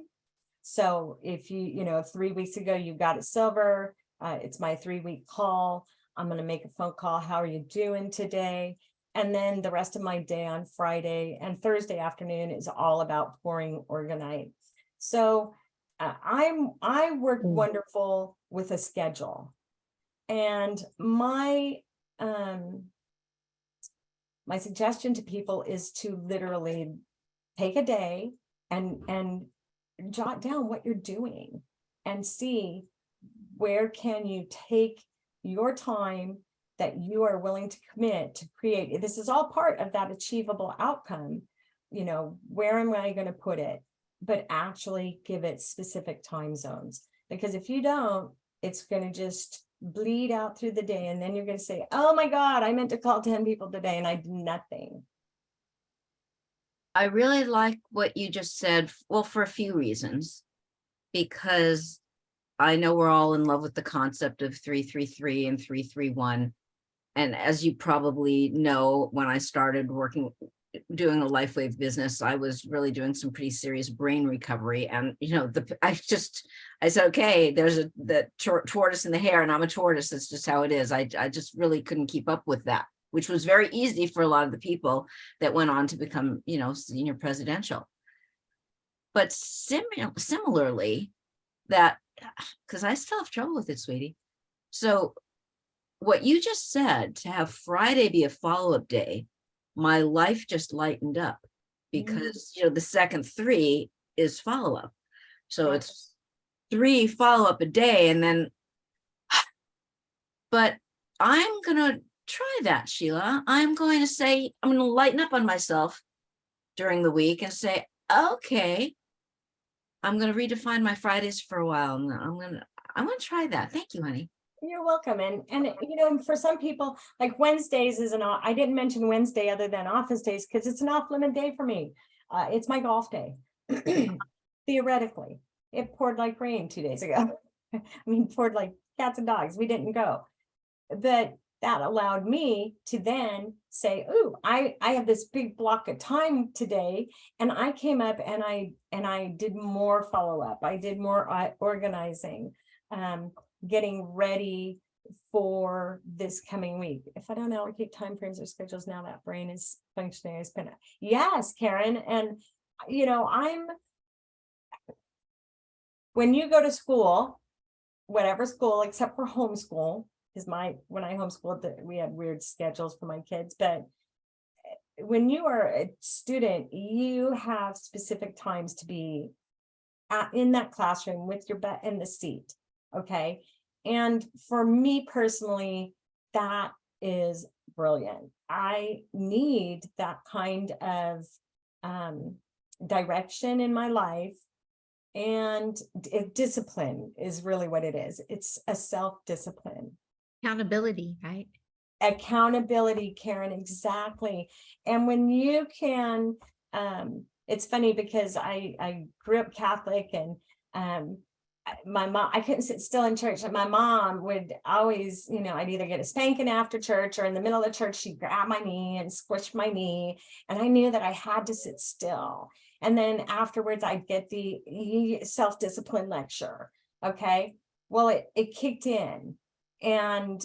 So if you 3 weeks ago, you got a silver, it's my 3-week call. I'm going to make a phone call. How are you doing today? And then the rest of my day on Friday and Thursday afternoon is all about pouring organite. So I work wonderful with a schedule. And my suggestion to people is to literally take a day and jot down what you're doing and see where can you take your time that you are willing to commit to create. This is all part of that achievable outcome. Where am I going to put it? But actually give it specific time zones. Because if you don't, it's going to just bleed out through the day. And then you're going to say, oh my God, I meant to call 10 people today and I did nothing. I really like what you just said. Well, for a few reasons, because I know we're all in love with the concept of 333 and 331. And as you probably know, when I started working doing the Lifewave business, I was really doing some pretty serious brain recovery. And, you know, I said, okay, there's the tortoise and the hare, and I'm a tortoise. That's just how it is. I just really couldn't keep up with that, which was very easy for a lot of the people that went on to become, you know, senior presidential. But similarly, that, because I still have trouble with it, sweetie. So what you just said, to have Friday be a follow-up day, my life just lightened up, because, you know, the second 3 is follow-up. So it's 3 follow-up a day, and then, but I'm going to try that, Sheila. I'm going to say, I'm going to lighten up on myself during the week and say, okay, I'm going to redefine my Fridays for a while. And I'm going to try that. Thank you, honey. You're welcome. And you know, for some people, like Wednesdays is I didn't mention Wednesday other than office days, because it's an off limit day for me. It's my golf day. Theoretically, it poured like rain 2 days ago. I mean, poured like cats and dogs. We didn't go. But that allowed me to then say, "Ooh, I have this big block of time today," and I came up and I did more follow up. I did more organizing, getting ready for this coming week. If I don't allocate time frames or schedules now, that brain is functioning as pin. Yes, Karen, and you know, when you go to school, whatever school except for homeschool. Because when I homeschooled, we had weird schedules for my kids, but when you are a student, you have specific times to be in that classroom with your butt in the seat, okay? And for me personally, that is brilliant. I need that kind of direction in my life, and discipline is really what it is. It's a self-discipline. Accountability, right? Accountability, Karen, exactly. And when you can, it's funny because I grew up Catholic, and my mom, I couldn't sit still in church, and my mom would always, you know, I'd either get a spanking after church, or in the middle of church, she'd grab my knee and squish my knee. And I knew that I had to sit still. And then afterwards I'd get the self-discipline lecture. Okay. Well, it kicked in. And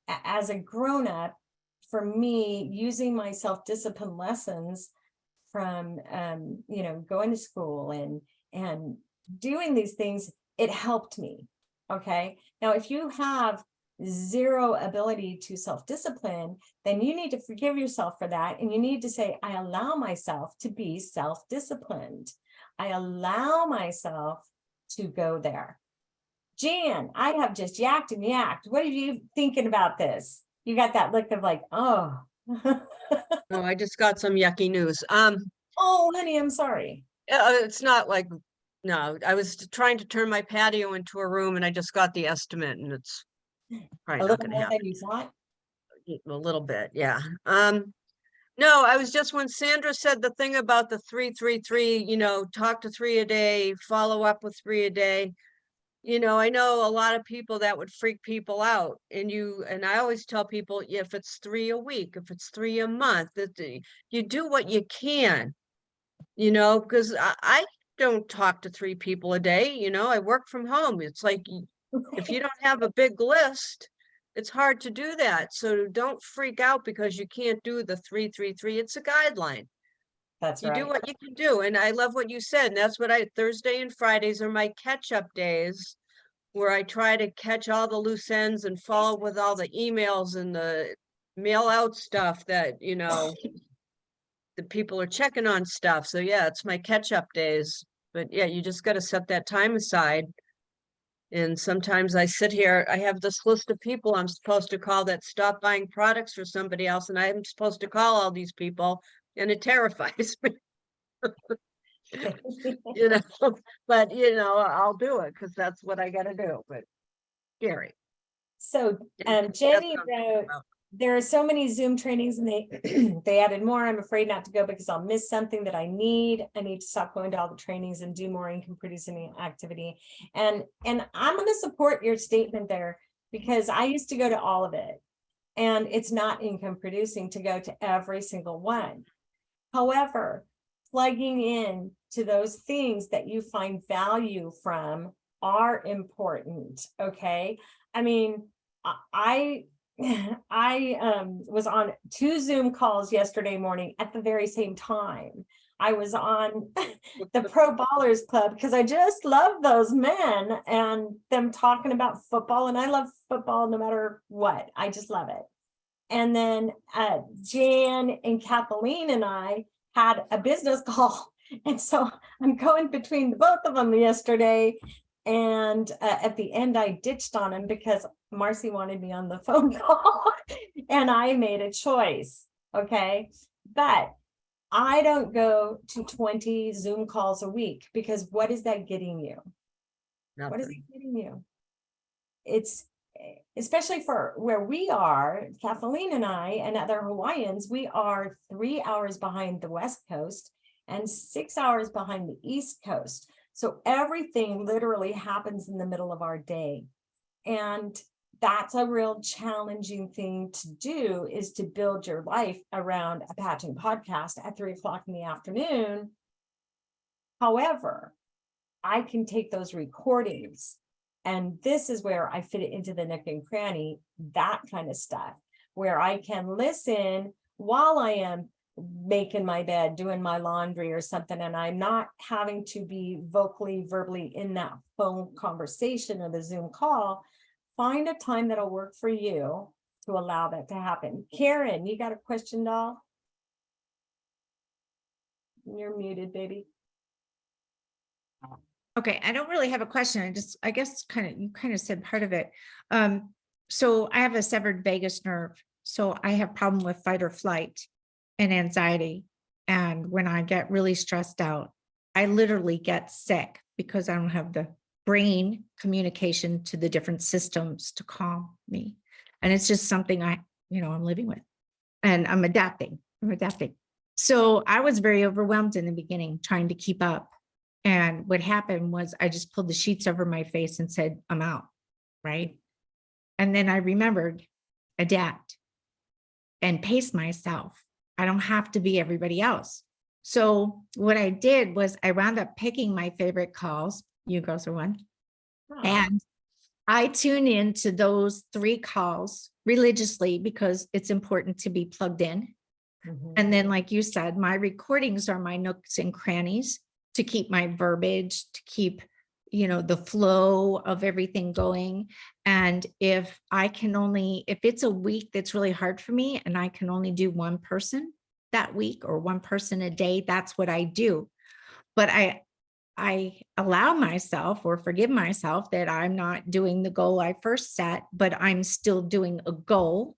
as a grown-up, for me, using my self-discipline lessons from you know, going to school and doing these things, it helped me. Okay. Now, if you have zero ability to self-discipline, then you need to forgive yourself for that. And you need to say, I allow myself to be self-disciplined. I allow myself to go there. Jan, I have just yacked and yacked. What are you thinking about this? You got that look of like, oh. Oh, I just got some yucky news. Oh, honey, I'm sorry. It's not like, no, I was trying to turn my patio into a room, and I just got the estimate, and it's A probably not little gonna more happen. than you thought. A little bit, yeah. No, I was just, when Sandra said the thing about the 3-3-3, you know, talk to 3 a day, follow up with 3 a day. You know, I know a lot of people that would freak people out, and I always tell people, if it's 3 a week, if it's 3 a month, that you do what you can, you know, because I don't talk to 3 people a day, you know, I work from home. It's like, if you don't have a big list, it's hard to do that. So don't freak out because you can't do the 3-3-3. It's a guideline. That's You right. do what you can do. And I love what you said. And that's what Thursday and Fridays are my catch-up days, where I try to catch all the loose ends and follow up with all the emails and the mail out stuff that, you know, the people are checking on stuff. So yeah, it's my catch-up days. But yeah, you just got to set that time aside. And sometimes I sit here, I have this list of people I'm supposed to call that stop buying products for somebody else, and I'm supposed to call all these people, and it terrifies me. You know, but you know, I'll do it because that's what I gotta do, but scary. So That's Jenny what I'm thinking wrote, about. there are so many Zoom trainings, and they added more. I'm afraid not to go because I'll miss something that I need. I need to stop going to all the trainings and do more income producing activity. And I'm going to support your statement there, because I used to go to all of it, and it's not income producing to go to every single one. However, plugging in to those things that you find value from are important. Okay. I mean, I was on 2 Zoom calls yesterday morning at the very same time. I was on the Pro Ballers Club because I just love those men and them talking about football. And I love football no matter what. I just love it. And then Jan and Kathleen and I had a business call. And so I'm going between the both of them yesterday. And at the end, I ditched on him because Marcy wanted me on the phone call and I made a choice. Okay. But I don't go to 20 Zoom calls a week because what is that getting you? What is it getting you? It's especially for where we are, Kathleen and I and other Hawaiians, we are 3 hours behind the West Coast and 6 hours behind the East Coast. So everything literally happens in the middle of our day. And that's a real challenging thing to do, is to build your life around a patching podcast at 3 o'clock in the afternoon. However, I can take those recordings, and this is where I fit it into the nook and cranny, that kind of stuff, where I can listen while I am making my bed, doing my laundry or something, and I'm not having to be verbally in that phone conversation or the Zoom call. Find a time that'll work for you to allow that to happen. Karen, you got a question, doll? You're muted, baby. Okay, I don't really have a question. I guess you kind of said part of it. So I have a severed vagus nerve. So I have problem with fight or flight and anxiety. And when I get really stressed out, I literally get sick because I don't have the brain communication to the different systems to calm me. And it's just something I'm living with, and I'm adapting. So I was very overwhelmed in the beginning trying to keep up. And what happened was I just pulled the sheets over my face and said, I'm out, right? And then I remembered, adapt and pace myself. I don't have to be everybody else. So what I did was I wound up picking my favorite calls. You girls are one. And I tune into those 3 calls religiously because it's important to be plugged in. And then, like you said, my recordings are my nooks and crannies to keep my verbiage, to keep, the flow of everything going. And if it's a week that's really hard for me and I can only do one person that week or one person a day, that's what I do. But I allow myself or forgive myself that I'm not doing the goal I first set, but I'm still doing a goal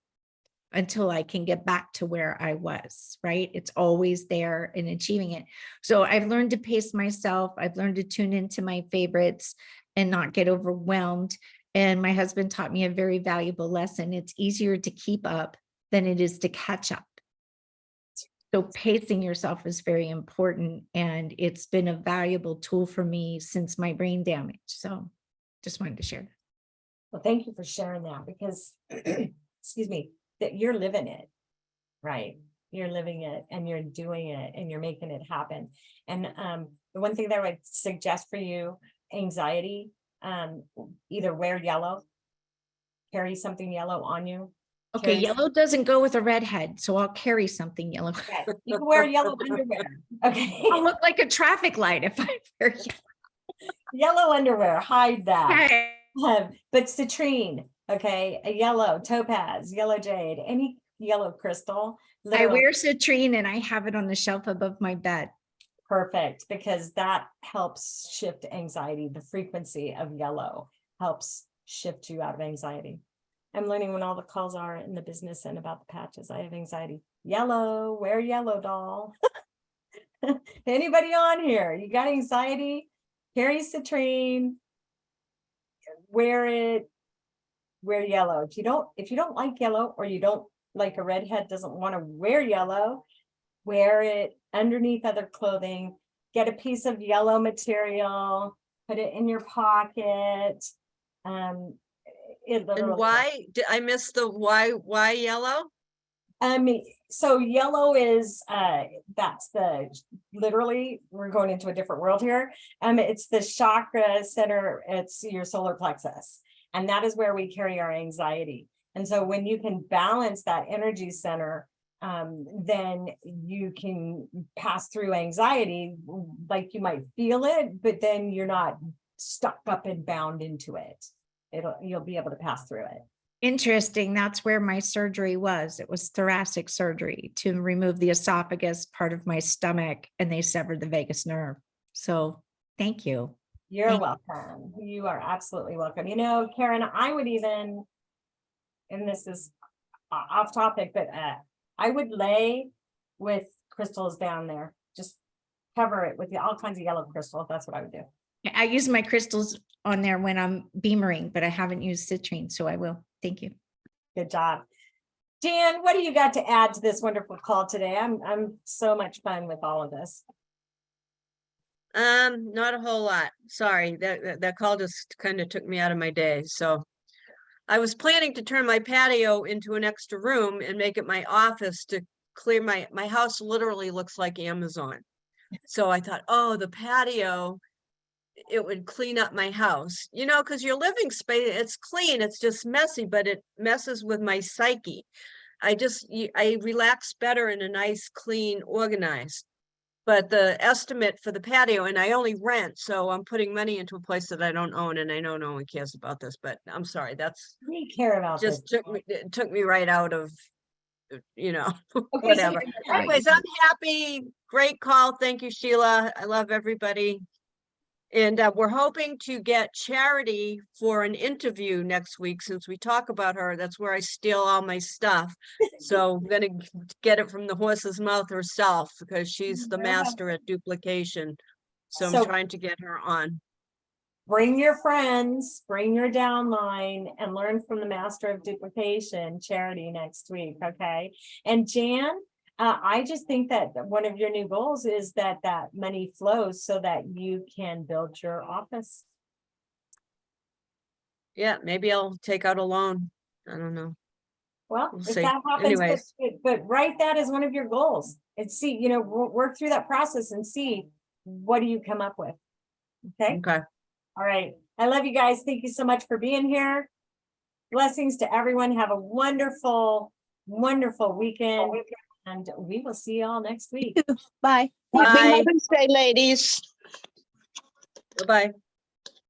until I can get back to where I was, right? It's always there in achieving it. So I've learned to pace myself. I've learned to tune into my favorites and not get overwhelmed. And my husband taught me a very valuable lesson. It's easier to keep up than it is to catch up. So pacing yourself is very important. And it's been a valuable tool for me since my brain damage. So just wanted to share that. Well, thank you for sharing that, because, excuse me, that you're living it, right? You're living it and you're doing it and you're making it happen. And the one thing that I would suggest for you, anxiety, either wear yellow, carry something yellow on you. Okay, yellow doesn't go with a redhead, so I'll carry something yellow. Okay. You can wear yellow underwear. Okay. I'll look like a traffic light if I wear Yellow underwear, hide that. yellow. But citrine, okay, a yellow, topaz, yellow jade, any yellow crystal. I wear citrine and I have it on the shelf above my bed. Perfect, because that helps shift anxiety. The frequency of yellow helps shift you out of anxiety. I'm learning when all the calls are in the business and about the patches. I have anxiety. Yellow, wear yellow, doll. Anybody on here? You got anxiety? Carry citrine. Wear it. Wear yellow. If you don't like yellow, or you don't like a redhead doesn't want to wear yellow, wear it underneath other clothing. Get a piece of yellow material, put it in your pocket. And why did I miss the why yellow? So yellow is, that's literally, we're going into a different world here. It's the chakra center, it's your solar plexus. And that is where we carry our anxiety. And so when you can balance that energy center, then you can pass through anxiety, like you might feel it, but then you're not stuck up and bound into it. You'll be able to pass through it. Interesting. That's where my surgery was. It was thoracic surgery to remove the esophagus, part of my stomach, and they severed the vagus nerve. So thank you. You're Thank- welcome. You are absolutely welcome. You know, Karen, I would even, and this is off topic, but I would lay with crystals down there. Just cover it with all kinds of yellow crystals. That's what I would do. I use my crystals on there when I'm beamering, but I haven't used citrine, so I will. Thank you. Good job. Dan, what do you got to add to this wonderful call today? I'm so much fun with all of this. Not a whole lot. Sorry, that call just kind of took me out of my day. So I was planning to turn my patio into an extra room and make it my office to clear my house literally looks like Amazon. So I thought, oh, the patio, it would clean up my house, you know, because your living space, it's clean, it's just messy, but it messes with my psyche. I relax better in a nice, clean, organized. But the estimate for the patio, and I only rent, so I'm putting money into a place that I don't own, and I know no one cares about this, but I'm sorry, that's We care about this. just took me right out of, you know, Okay, so whatever. Anyways, I'm happy. Great call. Thank you, Sheila. I love everybody. And we're hoping to get Charity for an interview next week, since we talk about her. That's where I steal all my stuff. So I'm gonna get it from the horse's mouth herself, because she's the master at duplication. So I'm So- trying to get her on. Bring your friends, bring your downline, and learn from the master of duplication, Charity, next week, okay? And Jan, I just think that one of your new goals is that money flows so that you can build your office. Yeah, maybe I'll take out a loan. I don't know. Well, We'll if see. that happens, Anyways. but write that as one of your goals and see, you know, work through that process and see what do you come up with. Okay. Okay. All right. I love you guys. Thank you so much for being here. Blessings to everyone. Have a wonderful, wonderful weekend. And we will see you all next week. Bye. Bye. Happy Mother's Day, ladies. Bye-bye.